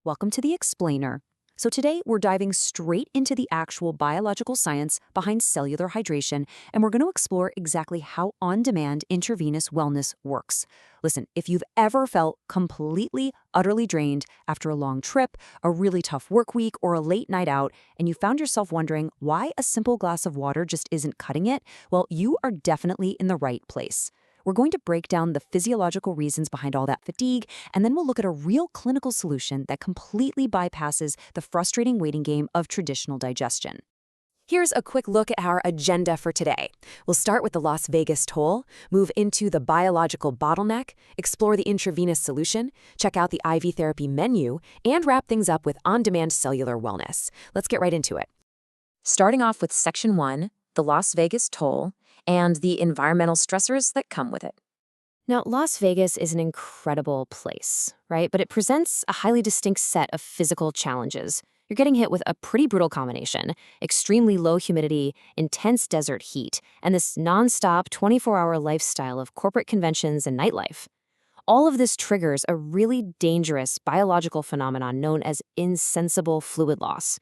Welcome to the Explainer. So today we're diving straight into the actual biological science behind cellular hydration, and we're going to explore exactly how on-demand intravenous wellness works. Listen, if you've ever felt completely, utterly drained after a long trip, a really tough work week, or a late night out, and you found yourself wondering why a simple glass of water just isn't cutting it, well, you are definitely in the right place. We're going to break down the physiological reasons behind all that fatigue, and then we'll look at a real clinical solution that completely bypasses the frustrating waiting game of traditional digestion. Here's a quick look at our agenda for today. We'll start with the Las Vegas toll, move into the biological bottleneck, explore the intravenous solution, check out the IV therapy menu, and wrap things up with on-demand cellular wellness. Let's get right into it. Starting off with Section 1, the Las Vegas toll, and the environmental stressors that come with it. Now, Las Vegas is an incredible place, right? But it presents a highly distinct set of physical challenges. You're getting hit with a pretty brutal combination: extremely low humidity, intense desert heat, and this nonstop 24-hour lifestyle of corporate conventions and nightlife. All of this triggers a really dangerous biological phenomenon known as insensible fluid loss.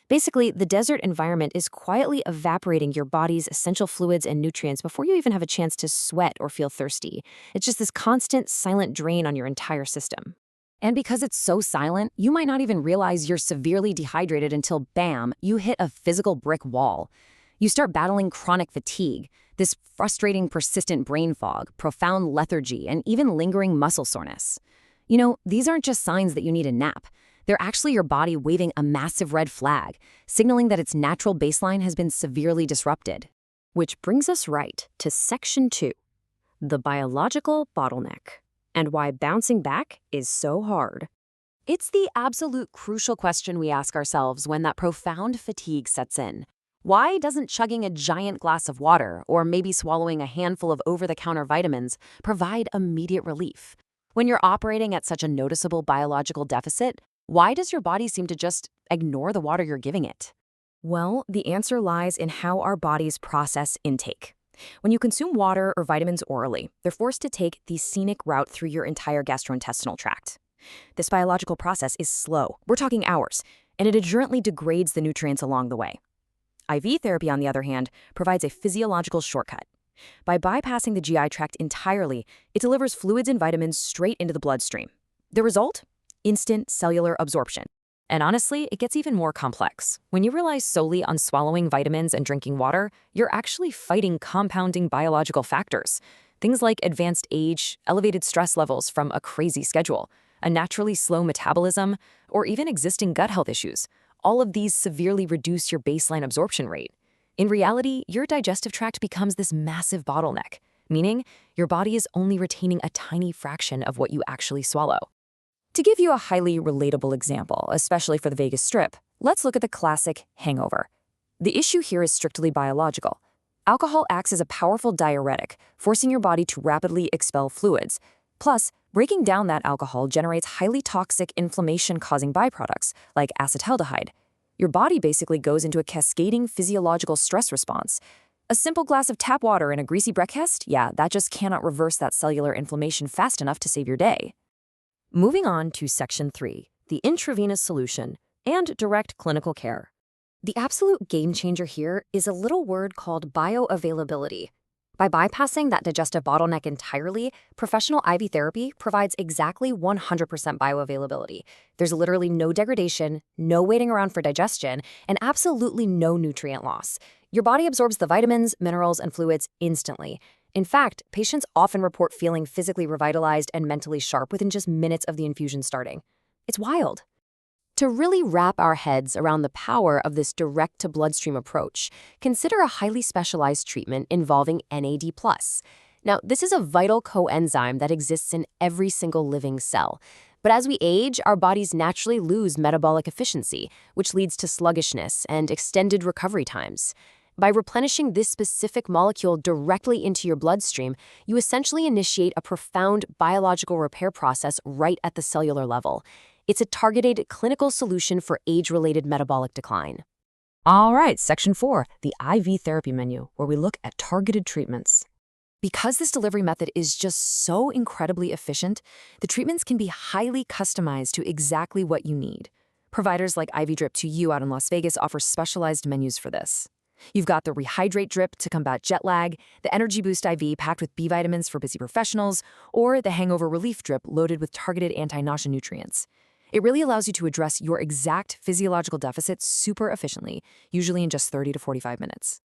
Basically, the desert environment is quietly evaporating your body's essential fluids and nutrients before you even have a chance to sweat or feel thirsty. It's just this constant, silent drain on your entire system. And because it's so silent, you might not even realize you're severely dehydrated until, bam, you hit a physical brick wall. You start battling chronic fatigue, this frustrating, persistent brain fog, profound lethargy, and even lingering muscle soreness. You know, these aren't just signs that you need a nap. They're actually your body waving a massive red flag, signaling that its natural baseline has been severely disrupted. Which brings us right to Section 2, the biological bottleneck, and why bouncing back is so hard. It's the absolute crucial question we ask ourselves when that profound fatigue sets in. Why doesn't chugging a giant glass of water, or maybe swallowing a handful of over-the-counter vitamins, provide immediate relief? When you're operating at such a noticeable biological deficit, why does your body seem to just ignore the water you're giving it? Well, the answer lies in how our bodies process intake. When you consume water or vitamins orally, they're forced to take the scenic route through your entire gastrointestinal tract. This biological process is slow. We're talking hours, and it inherently degrades the nutrients along the way. IV therapy, on the other hand, provides a physiological shortcut. By bypassing the GI tract entirely, it delivers fluids and vitamins straight into the bloodstream. The result? Instant cellular absorption. And honestly, it gets even more complex. When you rely solely on swallowing vitamins and drinking water, you're actually fighting compounding biological factors. Things like advanced age, elevated stress levels from a crazy schedule, a naturally slow metabolism, or even existing gut health issues. All of these severely reduce your baseline absorption rate. In reality, your digestive tract becomes this massive bottleneck, meaning your body is only retaining a tiny fraction of what you actually swallow. To give you a highly relatable example, especially for the Vegas Strip, let's look at the classic hangover. The issue here is strictly biological. Alcohol acts as a powerful diuretic, forcing your body to rapidly expel fluids. Plus, breaking down that alcohol generates highly toxic inflammation-causing byproducts, like acetaldehyde. Your body basically goes into a cascading physiological stress response. A simple glass of tap water and a greasy breakfast? Yeah, that just cannot reverse that cellular inflammation fast enough to save your day. Moving on to Section 3, the intravenous solution and direct clinical care. The absolute game changer here is a little word called bioavailability. By bypassing that digestive bottleneck entirely, professional IV therapy provides exactly 100% bioavailability. There's literally no degradation, no waiting around for digestion, and absolutely no nutrient loss. Your body absorbs the vitamins, minerals, and fluids instantly. In fact, patients often report feeling physically revitalized and mentally sharp within just minutes of the infusion starting. It's wild. To really wrap our heads around the power of this direct-to-bloodstream approach, consider a highly specialized treatment involving NAD+. Now, this is a vital coenzyme that exists in every single living cell. But as we age, our bodies naturally lose metabolic efficiency, which leads to sluggishness and extended recovery times. By replenishing this specific molecule directly into your bloodstream, you essentially initiate a profound biological repair process right at the cellular level. It's a targeted clinical solution for age-related metabolic decline. All right, Section 4, the IV therapy menu, where we look at targeted treatments. Because this delivery method is just so incredibly efficient, the treatments can be highly customized to exactly what you need. Providers like IV Drip to You out in Las Vegas offer specialized menus for this. You've got the Rehydrate Drip to combat jet lag, the Energy Boost IV packed with B vitamins for busy professionals, or the Hangover Relief Drip loaded with targeted anti-nausea nutrients. It really allows you to address your exact physiological deficit super efficiently, usually in just 30 to 45 minutes.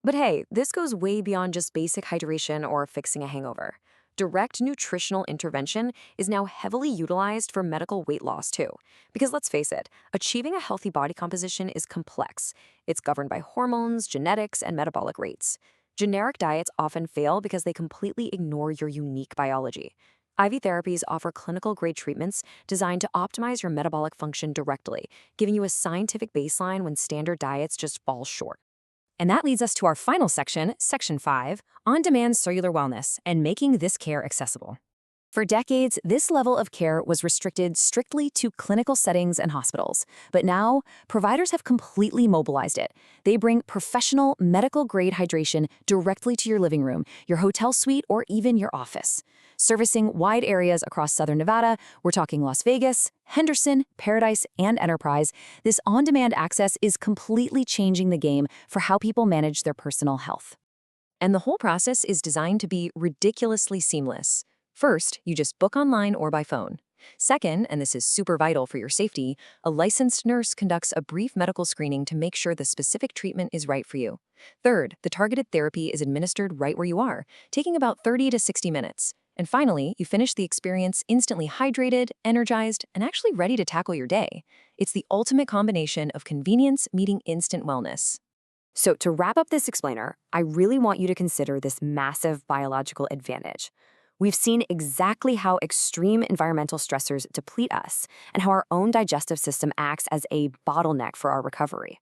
But hey, this goes way beyond just basic hydration or fixing a hangover. Direct nutritional intervention is now heavily utilized for medical weight loss too. Because let's face it, achieving a healthy body composition is complex. It's governed by hormones, genetics, and metabolic rates. Generic diets often fail because they completely ignore your unique biology. IV therapies offer clinical-grade treatments designed to optimize your metabolic function directly, giving you a scientific baseline when standard diets just fall short. And that leads us to our final section, Section 5, On-Demand Cellular Wellness and Making This Care Accessible. For decades, this level of care was restricted strictly to clinical settings and hospitals. But now, providers have completely mobilized it. They bring professional, medical-grade hydration directly to your living room, your hotel suite, or even your office. Servicing wide areas across Southern Nevada, we're talking Las Vegas, Henderson, Paradise, and Enterprise, this on-demand access is completely changing the game for how people manage their personal health. And the whole process is designed to be ridiculously seamless. First, you just book online or by phone. Second, and this is super vital for your safety, a licensed nurse conducts a brief medical screening to make sure the specific treatment is right for you. Third, the targeted therapy is administered right where you are, taking about 30 to 60 minutes. And finally, you finish the experience instantly hydrated, energized, and actually ready to tackle your day. It's the ultimate combination of convenience meeting instant wellness. So to wrap up this explainer, I really want you to consider this massive biological advantage. We've seen exactly how extreme environmental stressors deplete us and how our own digestive system acts as a bottleneck for our recovery.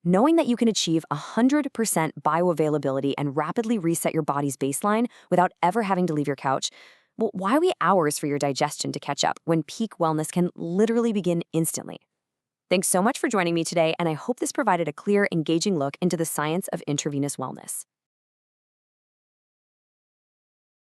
Knowing that you can achieve 100% bioavailability and rapidly reset your body's baseline without ever having to leave your couch, well, why wait hours for your digestion to catch up when peak wellness can literally begin instantly? Thanks so much for joining me today, and I hope this provided a clear, engaging look into the science of intravenous wellness.